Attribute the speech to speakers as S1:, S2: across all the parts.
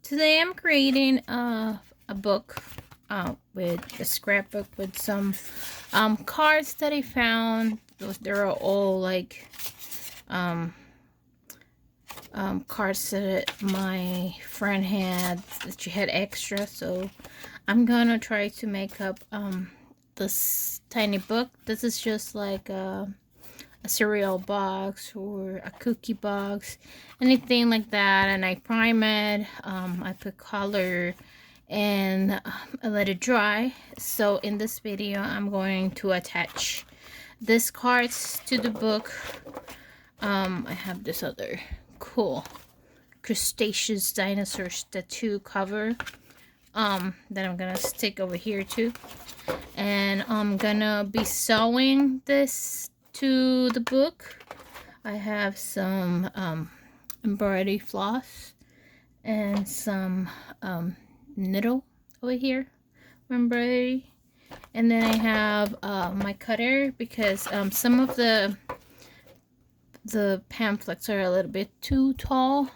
S1: Today I'm creating a book with a scrapbook with some cards that I found. They're all like cards that my friend had that she had extra. So I'm gonna try to make up this tiny book. This is just like a cereal box or a cookie box, anything like that. And I prime it, I put color, and I let it dry. So in this video I'm going to attach these cards to the book. I have this other cool crustaceous dinosaurs tattoo cover that I'm gonna stick over here too, and I'm gonna be sewing this to the book. I have some embroidery floss and some needle over here for embroidery, and then I have my cutter because some of the pamphlets are a little bit too tall,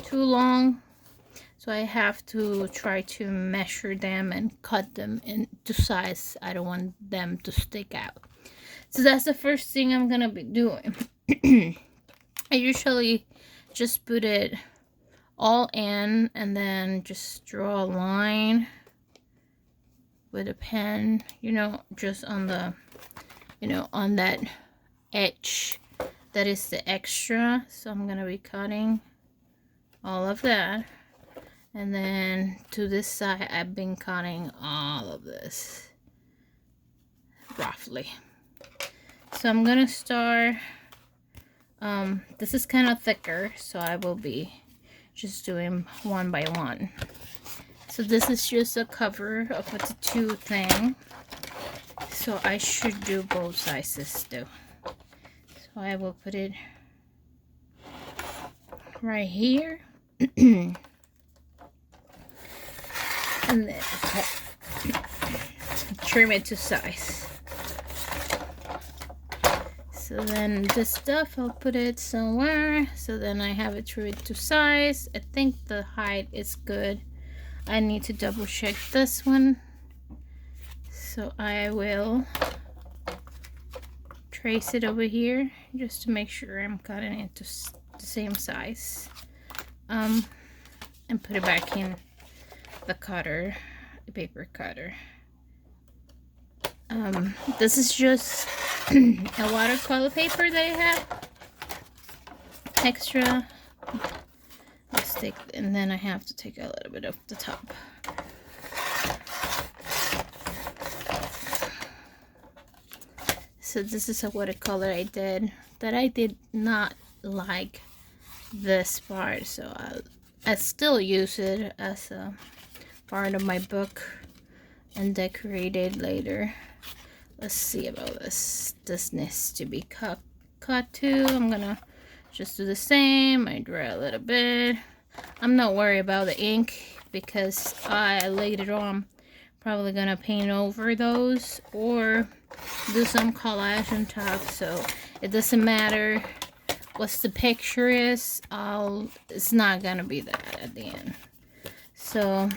S1: too long, so I have to try to measure them and cut them into size. I don't want them to stick out. So that's the first thing I'm gonna be doing. I usually just put it all in and then just draw a line with a pen, just on the, on that edge that is the extra. So I'm gonna be cutting all of that, and then to this side I've been cutting all of this roughly. So I'm gonna start, this is kind of thicker, so I will be just doing one by one. So this is just a cover of a tattoo thing, so I should do both sizes too. So I will put it right here and then trim it to size. So then this stuff, I'll put it somewhere. So then I have it trimmed to size. I think the height is good. I need to double check this one. So I will trace it over here just to make sure I'm cutting it to the same size. And put it back in the cutter, the paper cutter. This is just a watercolor paper that I have extra. Let's take, and then I have to take a little bit off the top. So this is a watercolor I did that I did not like this part, so I still use it as a part of my book and decorate it later. Let's see about this. This needs to be cut too. I'm gonna just do the same. I draw a little bit. I'm not worried about the ink because I later on probably gonna paint over those or do some collage on top, so it doesn't matter what the picture is. It's not gonna be that at the end. So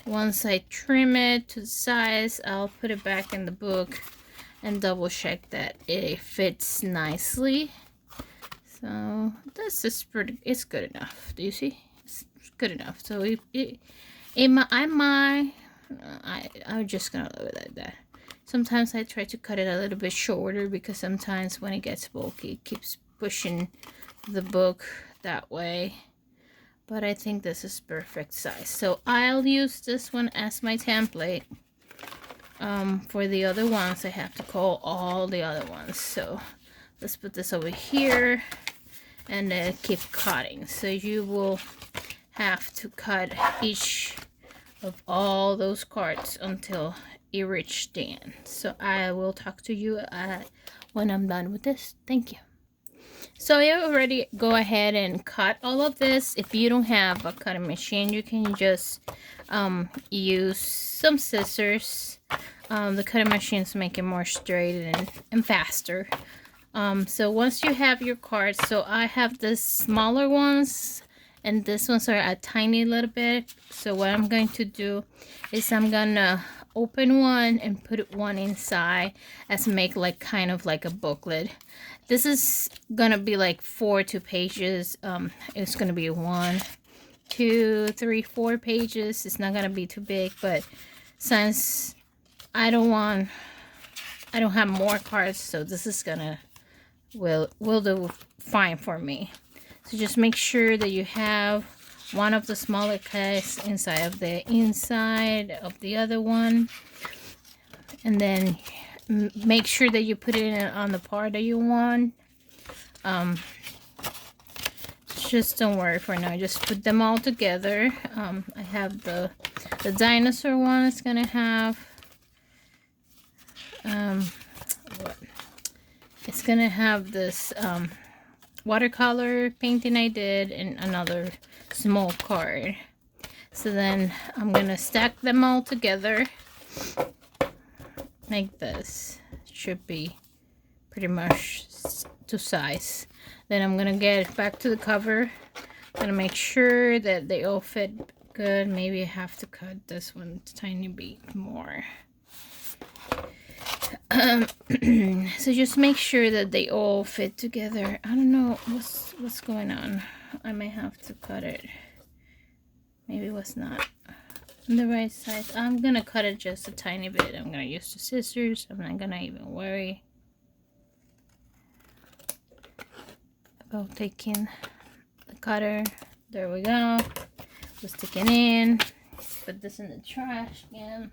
S1: once I trim it to the size, I'll put it back in the book and double check that it fits nicely. So this is it's good enough. Do you see? It's good enough. So I'm just gonna leave it like that. Sometimes I try to cut it a little bit shorter because sometimes when it gets bulky, it keeps pushing the book that way. But I think this is perfect size. So I'll use this one as my template. For the other ones, I have to call all the other ones. So let's put this over here and keep cutting. So you will have to cut each of all those cards until it reaches the end. So I will talk to you when I'm done with this. Thank you. So I already go ahead and cut all of this. If you don't have a cutting machine, you can just use some scissors. The cutting machines make it more straight and faster. So once you have your cards, so I have the smaller ones and this ones are a tiny little bit. So what I'm going to do is I'm gonna open one and put one inside as make like kind of like a booklet. This is gonna be like 4 pages. It's gonna be 1, 2, 3, 4 pages. It's not gonna be too big, but since I don't have more cards, so this is gonna will do fine for me. So just make sure that you have one of the smaller cards inside of the other one, and then make sure that you put it on the part that you want. Just don't worry for now, just put them all together. I have the dinosaur one. It's gonna have it's gonna have this watercolor painting I did and another small card. So then I'm gonna stack them all together like this. Should be pretty much to size. Then I'm gonna get back to the cover. I'm gonna make sure that they all fit good. Maybe I have to cut this one a tiny bit more. So just make sure that they all fit together. I don't know what's going on. I may have to cut it. Maybe it was not on the right size. I'm gonna cut it just a tiny bit. I'm gonna use the scissors. I'm not gonna even worry about taking the cutter. There we go. We'll stick it in. Put this in the trash again.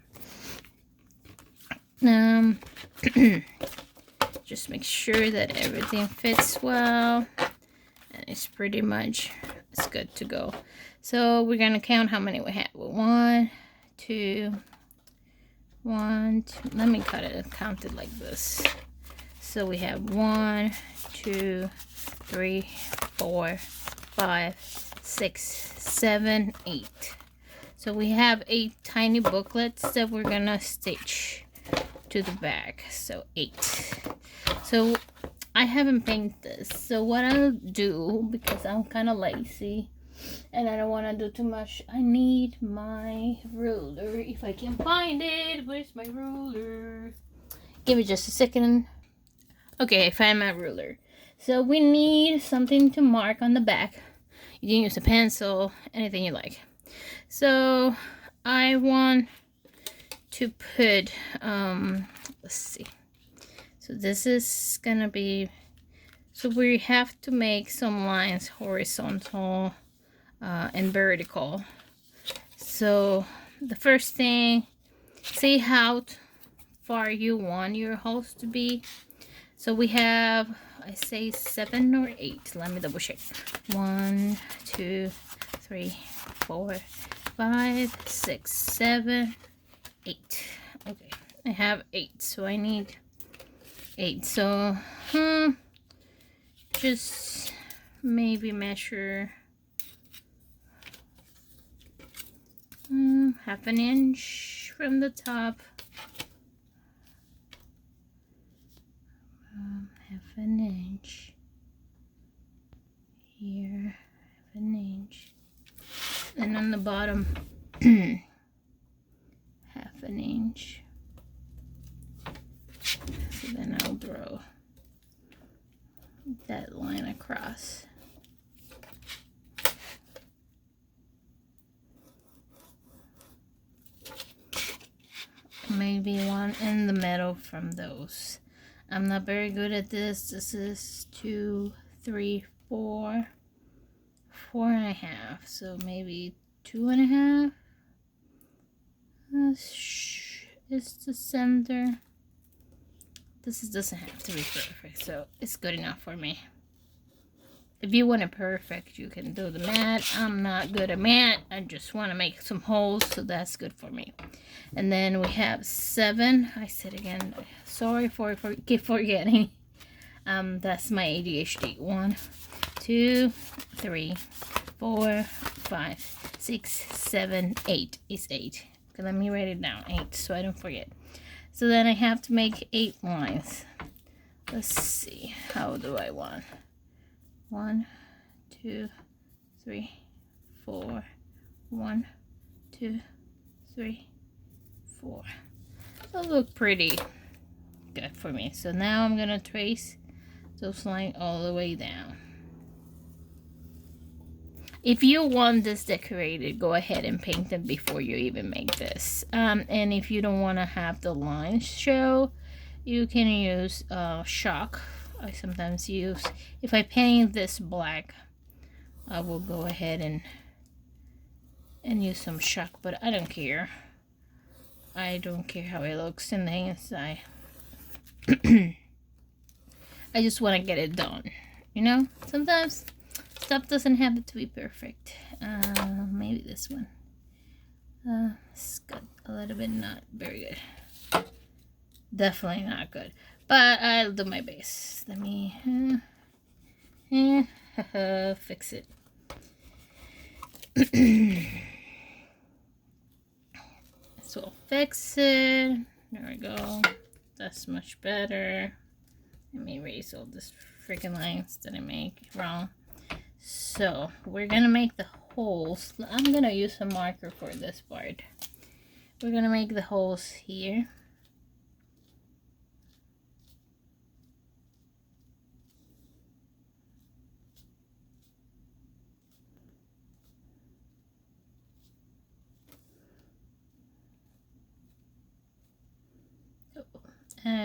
S1: Just make sure that everything fits well, and it's pretty much good to go. So we're gonna count how many we have. 1, 2, 1, 2. Let me cut it and count it like this. So we have 1, 2, 3, 4, 5, 6, 7, 8. So we have 8 tiny booklets that we're gonna stitch to the back. So 8. So I haven't painted this. So what I'll do, because I'm kind of lazy and I don't want to do too much, I need my ruler. If I can find it. Where's my ruler? Give it just a second. Okay, I found my ruler. So we need something to mark on the back. You can use a pencil, anything you like. So I want to put let's see. So this is gonna be, so we have to make some lines horizontal and vertical. So the first thing, see how far you want your holes to be. So we have, I say 7 or 8. Let me double check. 1, 2, 3, 4, 5, 6, 7, 8. Okay, I have 8, so I need 8. So just maybe measure half an inch from the top, half an inch here, half an inch, and on the bottom half an inch. So then I'll draw that line across. Maybe one in the middle from those. I'm not very good at this. This is 2, 3, 4, 4.5. So maybe 2.5 is the center. This doesn't have to be perfect, so it's good enough for me. If you want it perfect, you can do the mat. I'm not good at mat. I just want to make some holes, so that's good for me. And then we have 7. I said again, sorry for keep forgetting. That's my ADHD. 1, 2, 3, 4, 5, 6, 7, 8 is 8. Okay, let me write it down. 8, so I don't forget. So then I have to make 8 lines. Let's see. How do I want? 1, 2, 3, 4. 1, 2, 3, 4. Those look pretty good for me. So now I'm gonna trace those lines all the way down. If you want this decorated, go ahead and paint them before you even make this. And if you don't want to have the lines show, you can use chalk. I sometimes use, if I paint this black, I will go ahead and use some chalk, but I don't care. I don't care how it looks in the inside. I just want to get it done. You know, sometimes stuff doesn't have to be perfect. Maybe this one. It's got a little bit not very good. Definitely not good. But I'll do my best. Let me fix it. So fix it. There we go. That's much better. Let me erase all this freaking lines that I make wrong. So we're gonna make the holes. I'm gonna use a marker for this part. We're gonna make the holes here.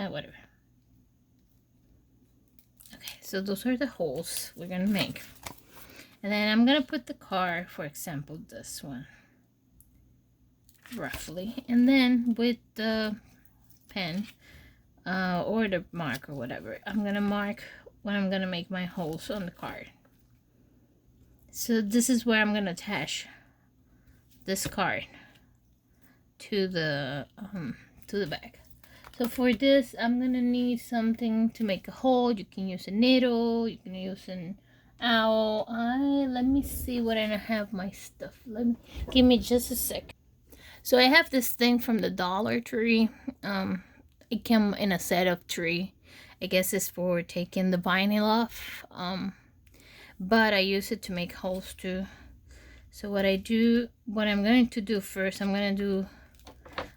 S1: Whatever. Okay, so those are the holes we're gonna make. And then I'm gonna put the card, for example, this one, roughly. And then with the pen or the mark or whatever, I'm gonna mark when I'm gonna make my holes on the card. So this is where I'm gonna attach this card to the bag. So for this, I'm gonna need something to make a hole. You can use a needle, you can use an owl. Let me see what I have my stuff. Give me just a sec. So I have this thing from the Dollar Tree. It came in a set of 3. I guess it's for taking the vinyl off. But I use it to make holes too. So what I'm going to do first, I'm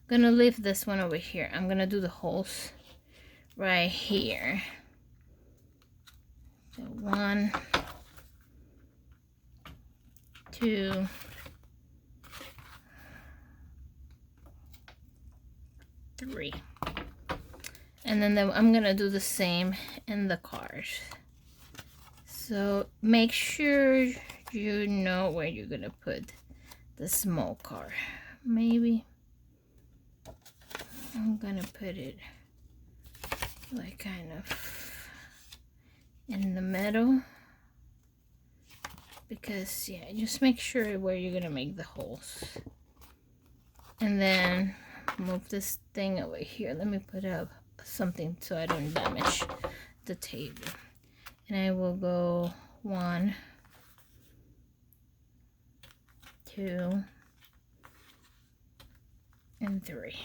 S1: gonna leave this one over here. I'm gonna do the holes right here. So 1, 2, 3. And then I'm gonna do the same in the cars. So make sure you know where you're gonna put the small car. Maybe I'm gonna put it like kind of in the middle, because yeah, just make sure where you're gonna make the holes. And then move this thing over here. Let me put up something so I don't damage the table. And I will go 1, 2, and 3.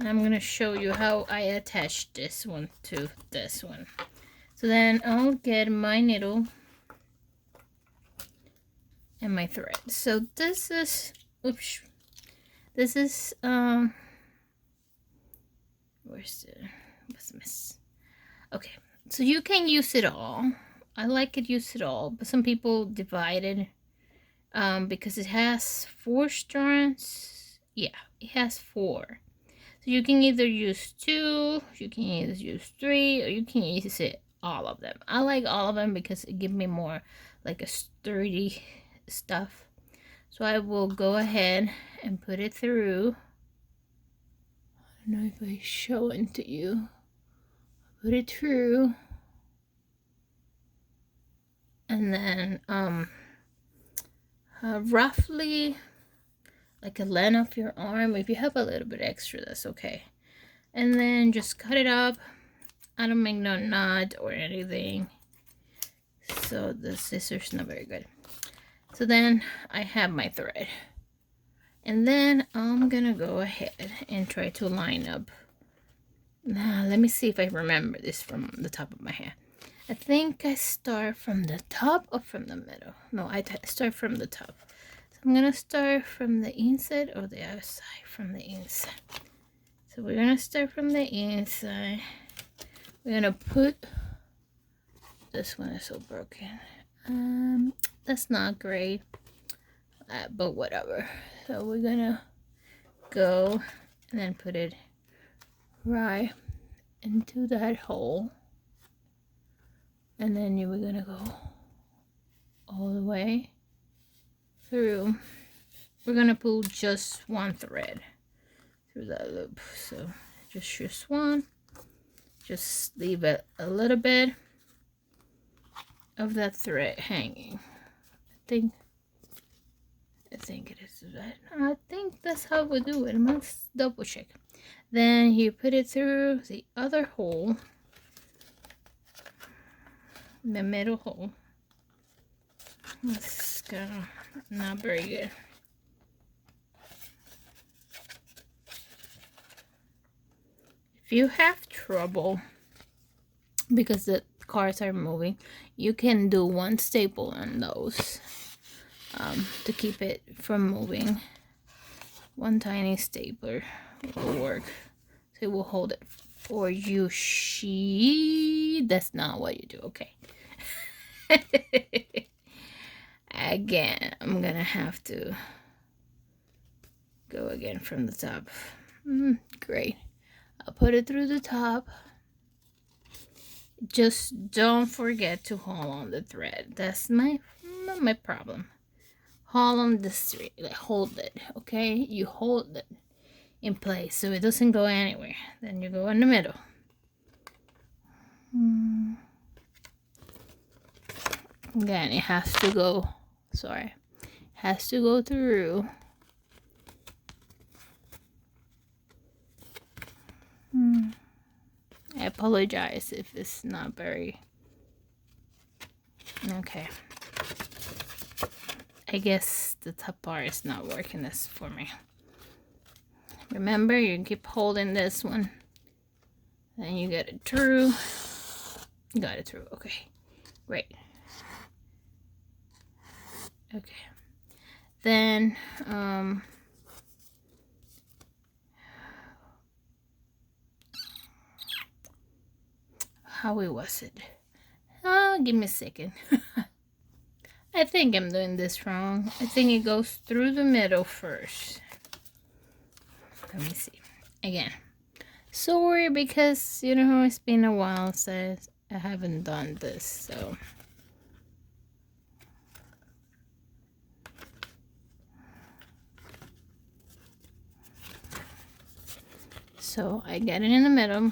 S1: I'm gonna show you how I attach this one to this one. So then I'll get my needle and my thread. So this is, oops, this is what's this? Okay, so you can use it all. I like it, use it all, but some people divide it because it has 4 strands. Yeah, it has 4. So you can either use 2, you can either use 3, or you can use it all of them. I like all of them because it gives me more like a sturdy stuff. So I will go ahead and put it through. I don't know if I show it to you. Put it through. And then roughly like a length of your arm. If you have a little bit extra, that's okay. And then just cut it up. I don't make no knot or anything, so the scissors not very good. So then I have my thread, and then I'm gonna go ahead and try to line up. Now let me see if I remember this from the top of my head. I think I start from the top or from the middle. No, I start from the top. So I'm gonna start from the inside or the outside. From the inside. So we're gonna start from the inside. We're gonna put, this one is so broken. That's not great, but whatever. So we're gonna go and then put it right into that hole, and then we're gonna go all the way through. We're gonna pull just one thread through that loop. So just one. Just leave it a little bit of that thread hanging. I think it is that. I think that's how we do it. Let's double check. Then you put it through the other hole, the middle hole. That's kind of not very good. If you have trouble because the cards are moving, you can do one staple on those to keep it from moving. One tiny stapler will work. So it will hold it for you. That's not what you do. Okay. Again, I'm gonna have to go again from the top. Great. I'll put it through the top. Just don't forget to hold on the thread. That's my problem. Hold on the thread. Hold it, okay? You hold it in place so it doesn't go anywhere. Then you go in the middle. Again, it has to go. Sorry, has to go through. I apologize if it's not very okay. I guess the top part is not working this for me. Remember, you keep holding this one, then you get it through. Got it through. Okay, great. Okay, then how was it? Give me a second. I think I'm doing this wrong. I think it goes through the middle first. Let me see. Again. Sorry because, you know, it's been a while since I haven't done this, so. So I get it in the middle.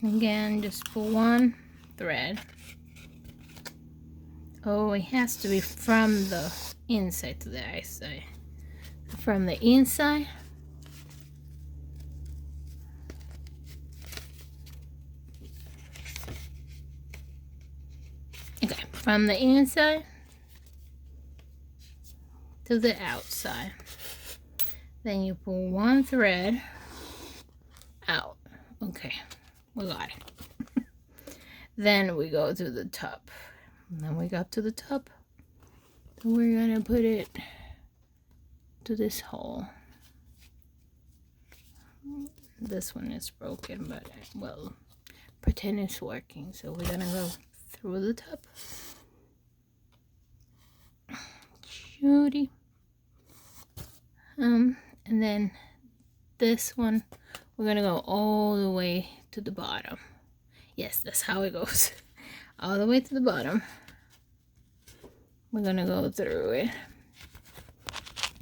S1: Again, just pull one thread. Oh, it has to be from the inside to the outside. From the inside. Okay, from the inside to the outside. Then you pull one thread out. Okay, we got it. Then we go to the top. And then we got to the top. We're gonna put it to this hole. This one is broken, but well, pretend it's working. So we're gonna go through the top. Judy. And then this one, we're gonna go all the way to the bottom. Yes, that's how it goes. All the way to the bottom. We're gonna go through it.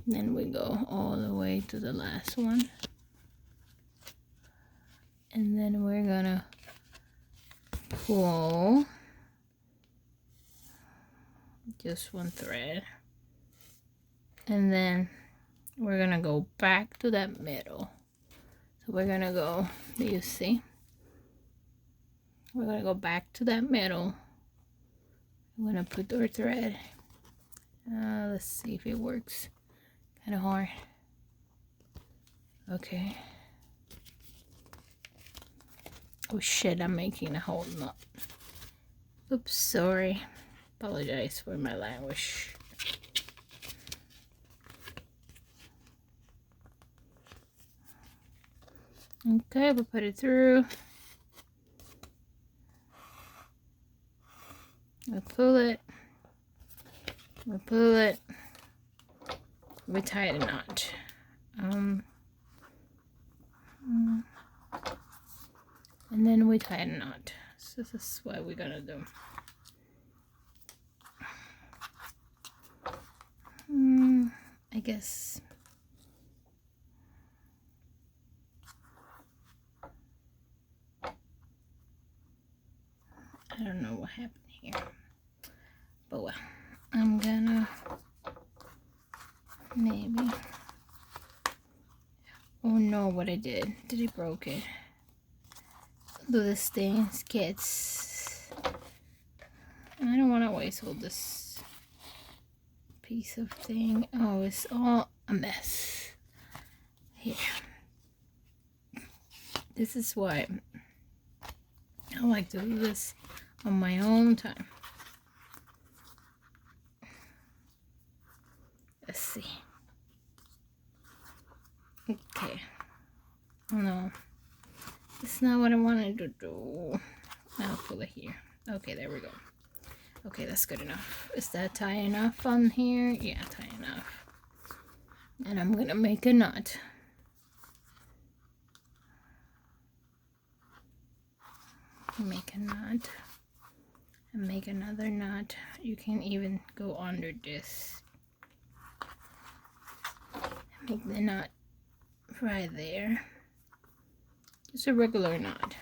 S1: Then we go all the way to the last one. And then we're gonna pull just one thread. And then we're gonna go back to that middle. So we're gonna go, do you see? We're gonna go back to that middle. I'm gonna put our thread. Let's see if it works. Kind of hard. Okay. Oh shit, I'm making a whole knot. Oops, sorry. Apologize for my language. Okay, we'll put it through. We'll pull it. We'll pull it. We tie the knot. And then we tie a knot. So this is what we're gonna do. I guess I don't know what happened here, but well, I'm gonna maybe. Oh no, what I did I broke it? Do this thing, skits. I don't want to waste all this piece of thing. Oh, it's all a mess. Here. This is why I like to do this on my own time. Let's see. Okay. Oh no. It's not what I wanted to do. I'll pull it here. Okay, there we go. Okay, that's good enough. Is that tie enough on here? Yeah, tie enough. And I'm gonna make a knot. Make a knot. And make another knot. You can even go under this. Make the knot right there. It's a regular knot.